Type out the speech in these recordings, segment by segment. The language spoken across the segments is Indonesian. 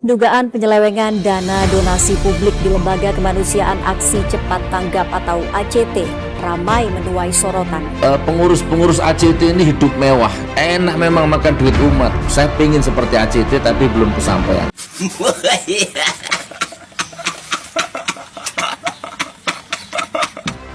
Dugaan penyelewengan dana donasi publik di Lembaga Kemanusiaan Aksi Cepat Tanggap atau ACT ramai menuai sorotan. Pengurus ACT ini hidup mewah, enak memang makan duit umat. Saya pingin seperti ACT tapi belum kesampaian.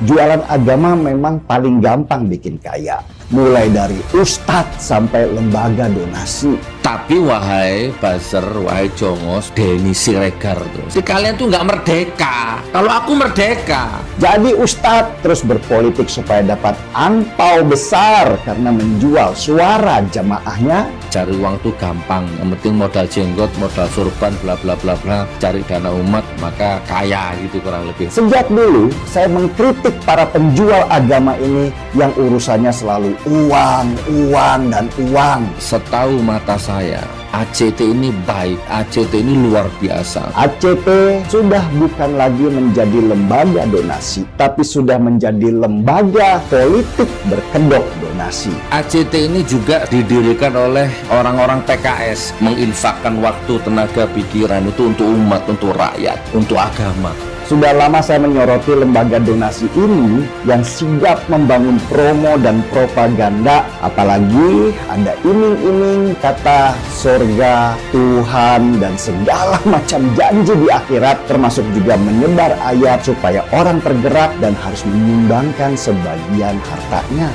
Jualan agama memang paling gampang bikin kaya. Mulai dari ustadz sampai lembaga donasi. Tapi wahai buzzer, wahai jongos, Denny Siregar tuh, si kalian tuh nggak merdeka. Kalau aku merdeka. Jadi ustadz terus berpolitik supaya dapat angpau besar karena menjual suara jamaahnya. Cari uang tuh gampang, yang penting modal jenggot, modal sorban, bla bla bla bla. Cari dana umat maka kaya gitu kurang lebih. Sejak dulu saya mengkritik para penjual agama ini yang urusannya selalu uang, dan uang. Setahu mata saya, ACT ini baik, ACT ini luar biasa. ACT sudah bukan lagi menjadi lembaga donasi, tapi sudah menjadi lembaga politik berkedok donasi. ACT ini juga didirikan oleh orang-orang PKS, menginfakkan waktu, tenaga, pikiran itu untuk umat, untuk rakyat, untuk agama. Sudah lama saya menyoroti lembaga donasi ini yang sigap membangun promo dan propaganda. Apalagi ada iming-iming kata surga, Tuhan, dan segala macam janji di akhirat. Termasuk juga menyebar ayat supaya orang tergerak dan harus menyumbangkan sebagian hartanya.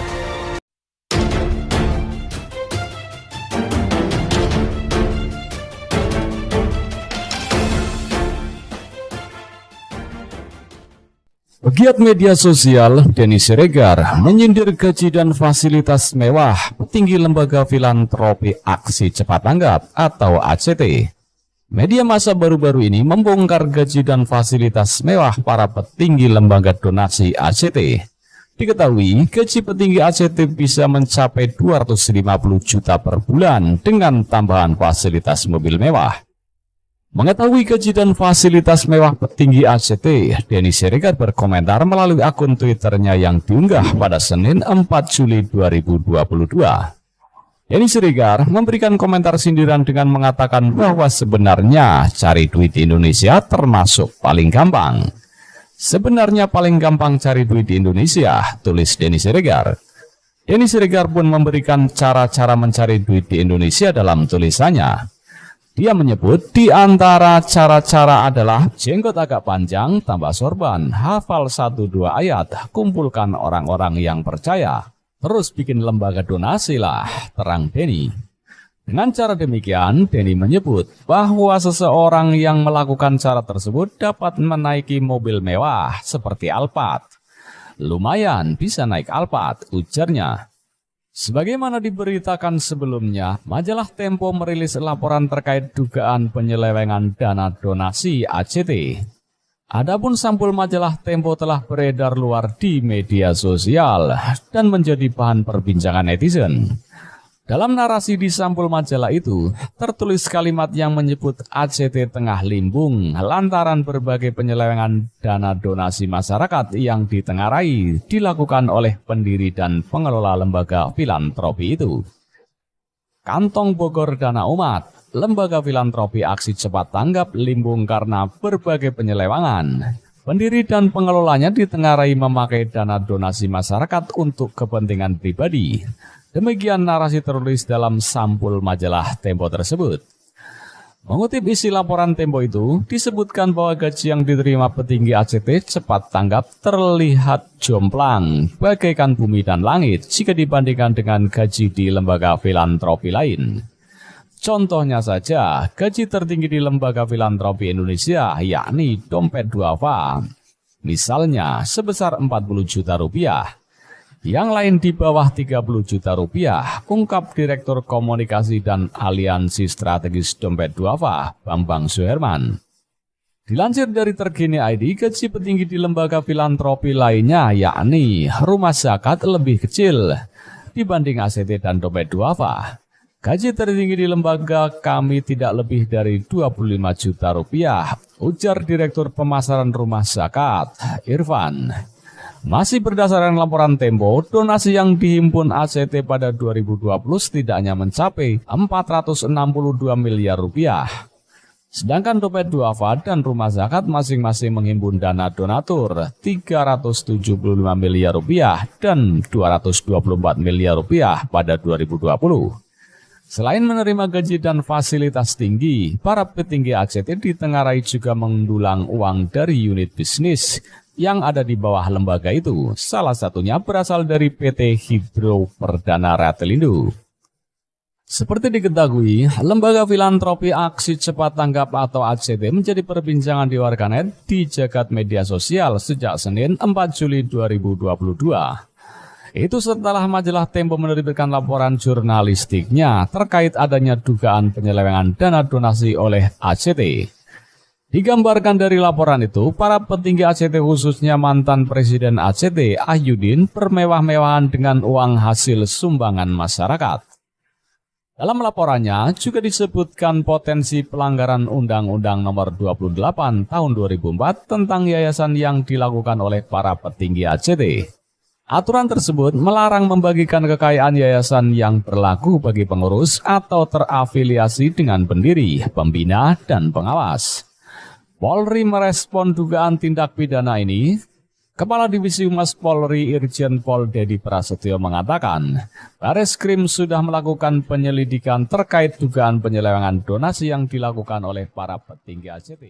Pegiat media sosial Denny Siregar menyindir gaji dan fasilitas mewah petinggi lembaga filantropi Aksi Cepat Tanggap atau ACT. Media massa baru-baru ini membongkar gaji dan fasilitas mewah para petinggi lembaga donasi ACT. Diketahui gaji petinggi ACT bisa mencapai 250 juta per bulan dengan tambahan fasilitas mobil mewah. Mengetahui gaji dan fasilitas mewah petinggi ACT, Denny Siregar berkomentar melalui akun Twitternya yang diunggah pada Senin 4 Juli 2022. Denny Siregar memberikan komentar sindiran dengan mengatakan bahwa sebenarnya cari duit di Indonesia termasuk paling gampang. Sebenarnya paling gampang cari duit di Indonesia, tulis Denny Siregar. Denny Siregar pun memberikan cara-cara mencari duit di Indonesia dalam tulisannya. Dia menyebut di antara cara-cara adalah jenggot agak panjang, tambah sorban, hafal 1-2 ayat, kumpulkan orang-orang yang percaya, terus bikin lembaga donasi lah, terang Denny. Dengan cara demikian, Denny menyebut bahwa seseorang yang melakukan cara tersebut dapat menaiki mobil mewah seperti Alphard. Lumayan bisa naik Alphard, ujarnya. Sebagaimana diberitakan sebelumnya, majalah Tempo merilis laporan terkait dugaan penyelewengan dana donasi ACT. Adapun sampul majalah Tempo telah beredar luar di media sosial dan menjadi bahan perbincangan netizen. Dalam narasi di sampul majalah itu, tertulis kalimat yang menyebut ACT tengah limbung lantaran berbagai penyelewengan dana donasi masyarakat yang ditengarai dilakukan oleh pendiri dan pengelola lembaga filantropi itu. Kantong Bogor Dana Umat, lembaga filantropi Aksi Cepat Tanggap limbung karena berbagai penyelewengan. Pendiri dan pengelolanya ditengarai memakai dana donasi masyarakat untuk kepentingan pribadi. Demikian narasi tertulis dalam sampul majalah Tempo tersebut. Mengutip isi laporan Tempo itu, disebutkan bahwa gaji yang diterima petinggi ACT Cepat Tanggap terlihat jomplang, bagaikan bumi dan langit jika dibandingkan dengan gaji di lembaga filantropi lain. Contohnya saja, gaji tertinggi di lembaga filantropi Indonesia yakni Dompet Duafa, misalnya sebesar 40 juta rupiah. Yang lain di bawah 30 juta rupiah, ungkap Direktur Komunikasi dan Aliansi Strategis Dompet Duafa, Bambang Suherman. Dilansir dari Terkini ID, gaji petinggi di lembaga filantropi lainnya yakni Rumah Zakat lebih kecil dibanding ACT dan Dompet Duafa. Gaji tertinggi di lembaga kami tidak lebih dari 25 juta rupiah, ujar Direktur Pemasaran Rumah Zakat, Irfan. Masih berdasarkan laporan Tempo, donasi yang dihimpun ACT pada 2020 setidaknya mencapai 462 miliar rupiah. Sedangkan dompet duafa dan rumah zakat masing-masing menghimpun dana donatur 375 miliar rupiah dan 224 miliar rupiah pada 2020. Selain menerima gaji dan fasilitas tinggi, para petinggi ACT ditengarai juga mendulang uang dari unit bisnis yang ada di bawah lembaga itu, salah satunya berasal dari PT Hidro Perdana Ratelindo. Seperti diketahui, Lembaga Filantropi Aksi Cepat Tanggap atau ACT menjadi perbincangan di warganet di jagat media sosial sejak Senin 4 Juli 2022. Itu setelah majalah Tempo menerbitkan laporan jurnalistiknya terkait adanya dugaan penyelewengan dana donasi oleh ACT. Digambarkan dari laporan itu, para petinggi ACT khususnya mantan Presiden ACT, Ahyudin, bermewah-mewahan dengan uang hasil sumbangan masyarakat. Dalam laporannya juga disebutkan potensi pelanggaran Undang-Undang Nomor 28 Tahun 2004 tentang yayasan yang dilakukan oleh para petinggi ACT. Aturan tersebut melarang membagikan kekayaan yayasan yang berlaku bagi pengurus atau terafiliasi dengan pendiri, pembina, dan pengawas. Polri merespon dugaan tindak pidana ini. Kepala Divisi Humas Polri Irjen Pol Dedi Prasetyo mengatakan, Bareskrim sudah melakukan penyelidikan terkait dugaan penyelewengan donasi yang dilakukan oleh para petinggi ACT.